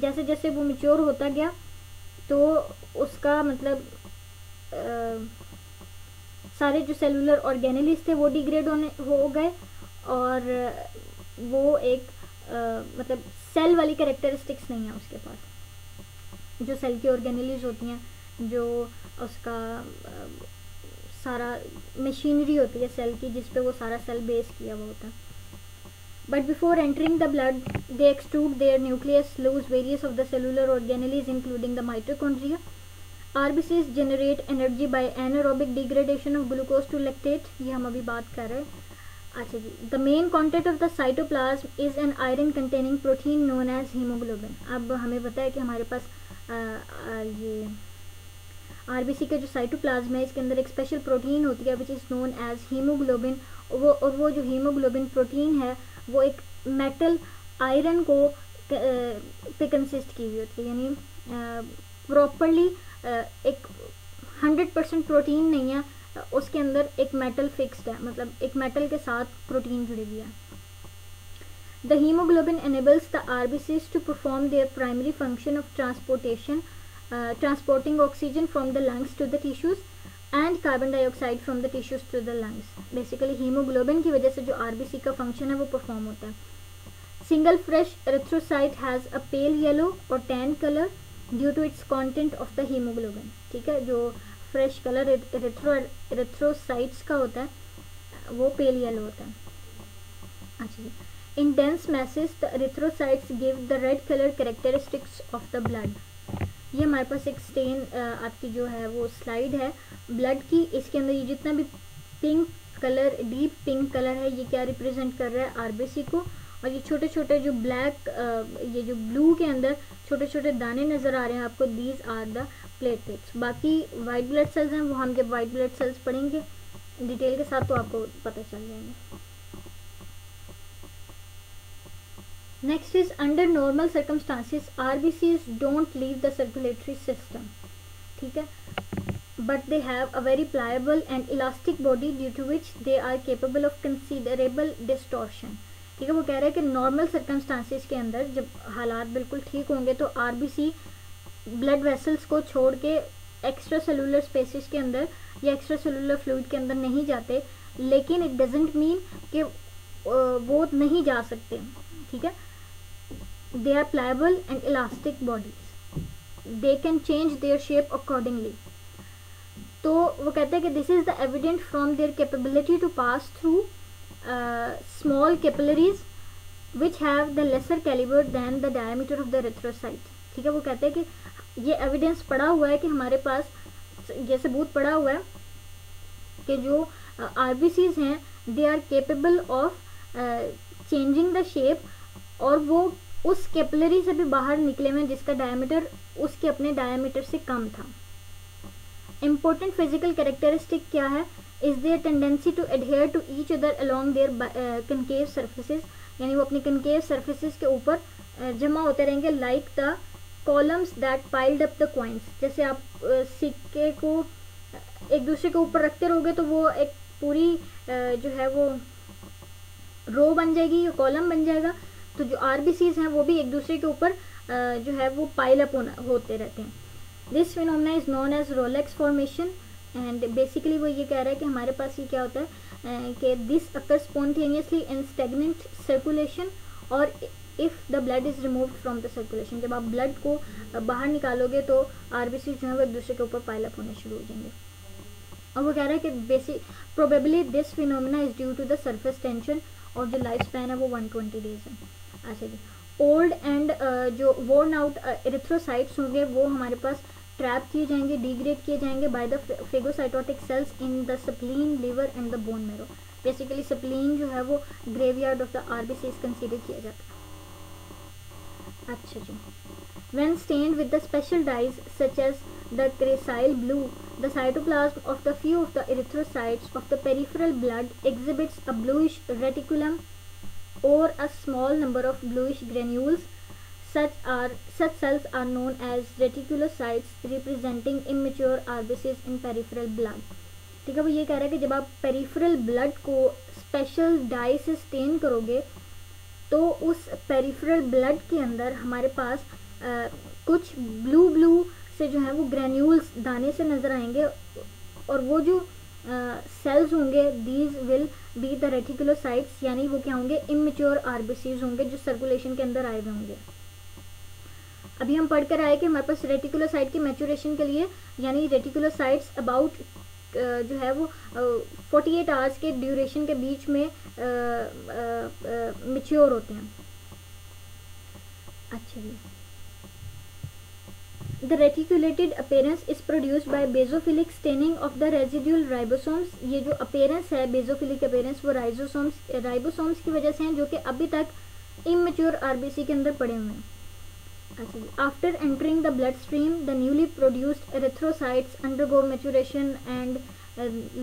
जैसे जैसे वो मैच्योर होता गया तो उसका मतलब सारे जो सेलुलर ऑर्गेनेलिस थे वो डिग्रेड हो गए और वो एक मतलब सेल वाली कैरेक्टरिस्टिक्स नहीं है उसके पास. जो सेल की ऑर्गेनेलिस होती हैं, जो उसका सारा मशीनरी होती है सेल की जिस पे वो सारा सेल बेस किया हुआ होता है. But before entering the blood they extrude their nucleus, lose various of the cellular organelles including the mitochondria. RBCs generate energy by anaerobic degradation of glucose to lactate. ये हम अभी बात कर रहे हैं. अच्छा जी. The main content of the cytoplasm is an iron containing protein known as hemoglobin. अब हमें पता है कि हमारे पास ये RBC का जो साइटोप्लाज्म है इसके अंदर एक स्पेशल प्रोटीन होती है which is known as haemoglobin. वो जो हीमोग्लोबिन प्रोटीन है वो एक मेटल आयरन को पे कंसिस्ट की हुई होती है, यानी प्रॉपरली एक 100% प्रोटीन नहीं है, उसके अंदर एक मेटल फिक्स्ड है, मतलब एक मेटल के साथ प्रोटीन जुड़ी हुई है. The hemoglobin enables the RBCs to perform their primary function of transporting oxygen from the lungs to the tissues and carbon dioxide from the tissues to the lungs. Basically hemoglobin की वजह से जो RBC का function है वो perform होता है. Single fresh erythrocyte has a pale yellow or tan color due to its content of the hemoglobin. ठीक है, जो फ्रेश कलर एरिथ्रोसाइट्स का होता है वो पेल येलो होता है. अच्छा जी. In dense masses the erythrocytes give the red color characteristics of the blood. ये हमारे पास एक स्टेन आपकी जो है वो स्लाइड है ब्लड की. इसके अंदर ये जितना भी pink colour, deep pink colour है, ये क्या रिप्रेजेंट कर रहा है? RBC को. और ये छोटे छोटे जो ब्लैक ये जो ब्लू के अंदर छोटे छोटे दाने नज़र आ रहे हैं आपको, दीज आर द प्लेटलेट्स. बाकी वाइट ब्लड सेल्स हैं, वो हम जब वाइट ब्लड सेल्स पढ़ेंगे डिटेल के साथ तो आपको पता चल जाएंगे. Next is under normal circumstances RBCs don't leave the circulatory system. ठीक है, but they have a very pliable and elastic body due to which they are capable of considerable distortion. ठीक है, वो कह रहे हैं कि नॉर्मल सर्कमस्टांसिस के अंदर जब हालात बिल्कुल ठीक होंगे तो RBC ब्लड वेसल्स को छोड़ के एक्स्ट्रा सेलुलर स्पेसिस के अंदर या एक्स्ट्रा सेलुलर फ्लूइड के अंदर नहीं जाते, लेकिन इट डजेंट मीन कि वो नहीं जा सकते. ठीक है, they are pliable and elastic bodies, they can change their shape accordingly. तो वो कहते हैं कि this is the evident from their capability to pass through small capillaries which have the lesser caliber than the diameter of the erythrocyte. ठीक है, वो कहते हैं कि ये एविडेंस पड़ा हुआ है कि हमारे पास ये सबूत पड़ा हुआ है कि जो RBCs हैं they are capable of changing the shape, और वो उस कैपिलरी से भी बाहर निकले हुए जिसका डायमीटर उसके अपने डायमीटर से कम था. इम्पोर्टेंट फिजिकल कैरेक्टरिस्टिक क्या है? Is their tendency to adhere to each other along their concave surfaces, यानी वो अपने कनकेव सर्फेसिस के ऊपर जमा होते रहेंगे like the columns that piled up the coins. जैसे आप सिक्के को एक दूसरे के ऊपर रखते रहोगे तो वो एक पूरी जो है वो रो बन जाएगी, कॉलम बन जाएगा. तो जो RBCs हैं वो भी एक दूसरे के ऊपर जो है वो पाइल अप होते रहते हैं. This phenomena is known as rouleaux formation. And basically वो ये कह रहा है कि हमारे पास ये क्या होता है कि this occur spontaneously in stagnant circulation और if the blood is removed from the circulation. जब आप ब्लड को बाहर निकालोगे तो RBC जो है वो एक दूसरे के ऊपर पाइल अप होने शुरू हो जाएंगे. और वो कह रहा है कि basic probably this phenomena is due to the surface tension, और जो लाइफ स्पैन है वो 120 डेज है. अच्छा जी. ओल्ड एंड जो वोर्न आउट एरिथ्रोसाइट्स होंगे वो हमारे पास ट्रैप किए जाएंगे, डिग्रेड किए जाएंगे by the phagocytotic cells in the spleen, liver and the bone marrow. Basically spleen जो है वो graveyard of the RBCs consider किया जाता है। अच्छा जी, when stained with the special dyes such as the cressyl blue, the cytoplasm of the few of the erythrocytes of the peripheral blood exhibits a bluish reticulum or a small number of bluish granules. Such cells are known as reticulocytes, representing immature RBCs in peripheral blood. ठीक है, वो ये कह रहा है कि जब आप पेरिफेरल ब्लड को स्पेशल डाई से स्टेन करोगे तो उस पेरिफेरल ब्लड के अंदर हमारे पास कुछ ब्लू से जो है वो ग्रेन्यूल्स दाने से नज़र आएंगे, और वो जो सेल्स होंगे these will be the reticulocytes, यानी वो क्या होंगे, इमेच्योर आरबीसीज होंगे जो सर्कुलेशन के अंदर आए हुए होंगे। अभी हम पढ़कर आए कि हमारे पास रेटिकुलोसाइट की मैच्योरेशन के लिए यानी रेटिकुलोसाइट्स अबाउट जो है वो 48 आवर्स के ड्यूरेशन के बीच में मैच्योर होते हैं। अच्छा जी, The reticulated appearance is produced by basophilic staining of the residual ribosomes. ये जो appearance है basophilic appearance वो ribosomes की वजह से हैं जो कि अभी तक immature RBC के अंदर पड़े हुए हैं। अच्छा जी, after entering the bloodstream, the newly produced erythrocytes undergo maturation and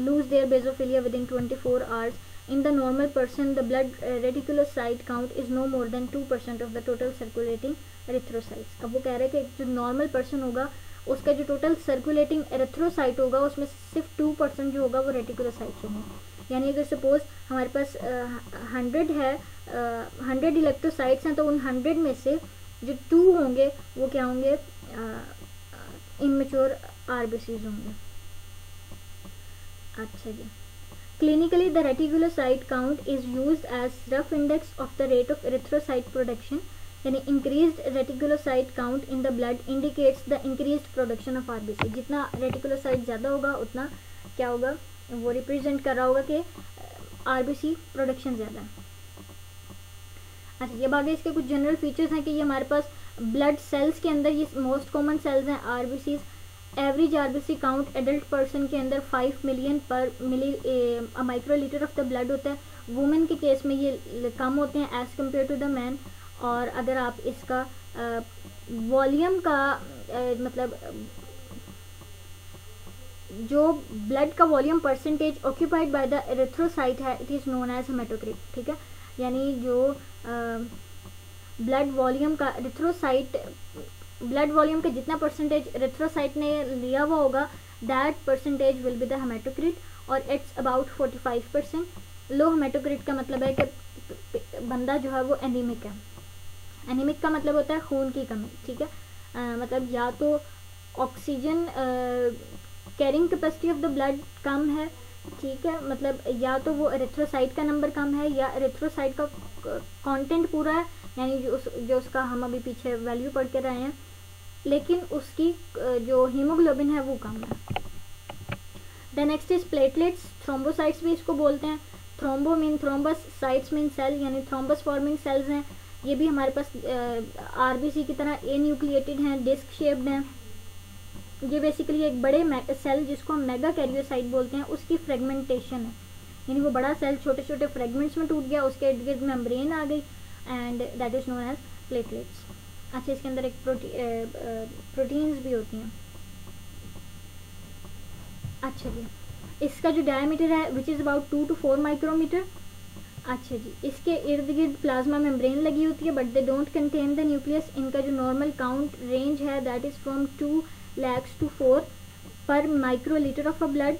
lose their basophilia within 24 hours. In the normal person, the blood reticulocyte count is no more than 2% of the total circulating erythrocytes. अब वो कह रहे हैं कि जो normal person होगा उसका जो टोटल सर्कुलेटिंग एरिथ्रोसाइट होगा उसमें सिर्फ 2% जो होगा वो रेटिकुलोसाइट्स होंगे। यानी अगर सपोज हमारे पास 100 है 100 इलेक्ट्रोसाइट्स हैं तो उन 100 में से जो 2 होंगे वो क्या होंगे, इमेच्योर आरबीसीज होंगे। अच्छा जी, clinically the reticulocyte count is used as rough index of the rate of erythrocyte production, यानी increased reticulocyte count in the blood indicates the increased production of RBC. जितना रेटिकुलोसाइट ज़्यादा होगा उतना क्या होगा, वो रिप्रेजेंट कर रहा होगा कि आरबीसी प्रोडक्शन ज़्यादा है। अच्छा, ये आगे इसके कुछ जनरल फीचर्स हैं कि ये हमारे पास ब्लड सेल्स के अंदर ये मोस्ट कॉमन सेल्स हैं RBCs. Average RBC count adult person के अंदर 5 मिलियन पर microlitre of the blood होता है। वुमेन के केस में ये कम होते हैं as compare to the man. और अगर आप इसका वॉल्यूम का मतलब जो ब्लड का volume percentage occupied by the erythrocyte है it is known as haematocrit. ठीक है, यानी जो ब्लड वॉल्यूम का एरिथ्रोसाइट ब्लड वॉल्यूम का जितना परसेंटेज एरिथ्रोसाइट ने लिया हुआ होगा that percentage will be the haematocrit, और इट्स अबाउट 45%। लो हेमेटोक्रिट का मतलब है कि बंदा जो है वो एनीमिक है। एनीमिक का मतलब होता है खून की कमी। ठीक है, मतलब या तो oxygen carrying capacity of the blood कम है, ठीक है, मतलब या तो वो एरिथ्रोसाइट का नंबर कम है या एरिथ्रोसाइट का कंटेंट पूरा है, यानी जो उसका हम अभी पीछे वैल्यू पढ़ के रहे हैं, लेकिन उसकी जो हीमोग्लोबिन है वो कम है। The next is platelets, thrombocytes भी इसको बोलते हैं। Thrombo mean thrombus, cytes mean cell, यानी थ्रोम्बस फॉर्मिंग सेल्स हैं। ये भी हमारे पास आरबीसी की तरह ए न्यूक्लिएटेड हैं, डिस्क शेप्ड हैं। ये बेसिकली एक बड़े सेल जिसको हम मेगा कैरियोसाइट बोलते हैं उसकी फ्रेगमेंटेशन है, यानी वो बड़ा सेल छोटे छोटे फ्रेगमेंट्स में टूट गया, उसके इर्द गिर्द मेम्ब्रेन आ गई and that is known as platelets. अच्छा, इसके अंदर एक प्रोटीन्स भी होती हैं। अच्छा जी, इसका जो डायमीटर है which is about 2 to 4 micrometre. अच्छा जी, इसके इर्द गिर्द प्लाज्मा मेम्ब्रेन लगी होती है but they don't contain the nucleus. इनका जो नॉर्मल काउंट रेंज है that is from 2 lakhs to 4 पर microlitre of a blood.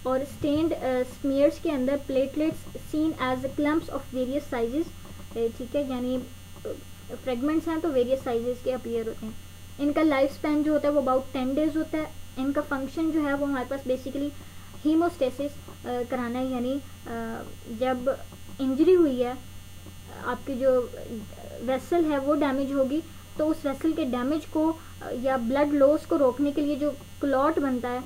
और स्टेन्ड स्मीयर्स के अंदर platelets seen as clumps of various sizes. ठीक है, यानी फ्रेगमेंट्स हैं तो वेरियस साइजेस के अपीयर होते हैं। इनका लाइफ स्पैन जो होता है वो अबाउट 10 days होता है। इनका फंक्शन जो है वो हमारे पास बेसिकली हीमोस्टेसिस कराना है, यानी जब इंजरी हुई है आपकी जो वेसल है वो डैमेज होगी तो उस वेसल के डैमेज को या ब्लड लॉस को रोकने के लिए जो क्लॉट बनता है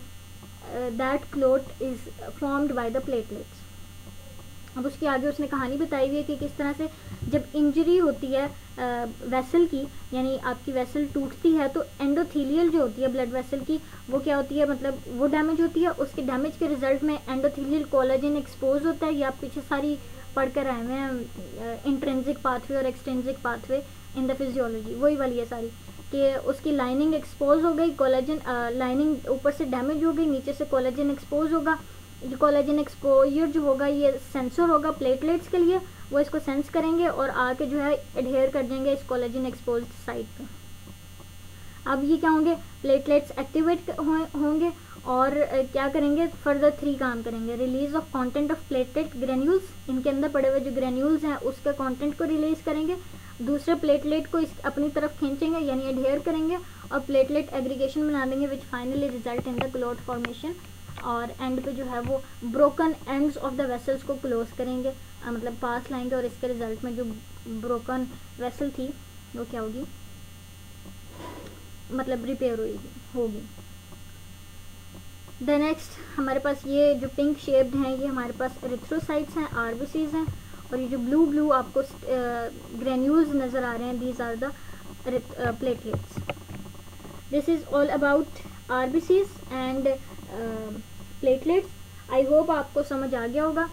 that clot is formed by the platelets. अब उसके आगे उसने कहानी बताई हुई है कि किस तरह से जब इंजरी होती है वेसल की, यानी आपकी वेसल टूटती है, तो एंडोथीलियल जो होती है ब्लड वेसल की वो क्या होती है, मतलब वो डैमेज होती है। उसके डैमेज के रिजल्ट में एंडोथीलियल कोलेजन एक्सपोज होता है। ये आप पीछे सारी पढ़कर आए हुए हैं, इंट्रिंसिक पाथवे और extrinsic pathway in the physiology, वही वाली है सारी, कि उसकी लाइनिंग एक्सपोज हो गई, कोलेजन लाइनिंग ऊपर से डैमेज हो गई, नीचे से कोलेजन एक्सपोज होगा। ये कोलेजन एक्सपोजर जो होगा ये सेंसर होगा प्लेटलेट्स के लिए, वो इसको सेंस करेंगे और आके जो है एडहेयर कर देंगे इस कोलेजन एक्सपोज साइट पे। अब ये क्या होंगे, प्लेटलेट्स एक्टिवेट होंगे और क्या करेंगे, फर्दर 3 काम करेंगे। Release of content of platelet granules, इनके अंदर पड़े हुए जो ग्रेन्यूल्स हैं उसके कंटेंट को रिलीज करेंगे। दूसरे प्लेटलेट को इस अपनी तरफ खींचेंगे यानी एडहेयर करेंगे और प्लेटलेट एग्रीगेशन बना देंगे which finally result in the clot formation. और एंड पे जो है वो broken ends of the vessels को क्लोज करेंगे, मतलब पास लाएंगे और इसके रिजल्ट में जो ब्रोकन वेसल थी वो क्या होगी, मतलब रिपेयर होगी। द नेक्स्ट हमारे पास ये जो पिंक शेप्ड हैं ये हमारे पास एरिथ्रोसाइट्स हैं, आरबीसीज हैं, और ये जो ब्लू ब्लू आपको ग्रेन्यूल्स नज़र आ रहे हैं these are the platelets. This is all about RBCs and platelets. I hope आपको समझ आ गया होगा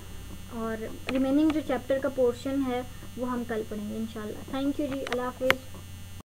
और रिमेनिंग जो चैप्टर का पोर्शन है वो हम कल पढ़ेंगे इंशाल्लाह। थैंक यू जी, अल्लाह हाफिज़।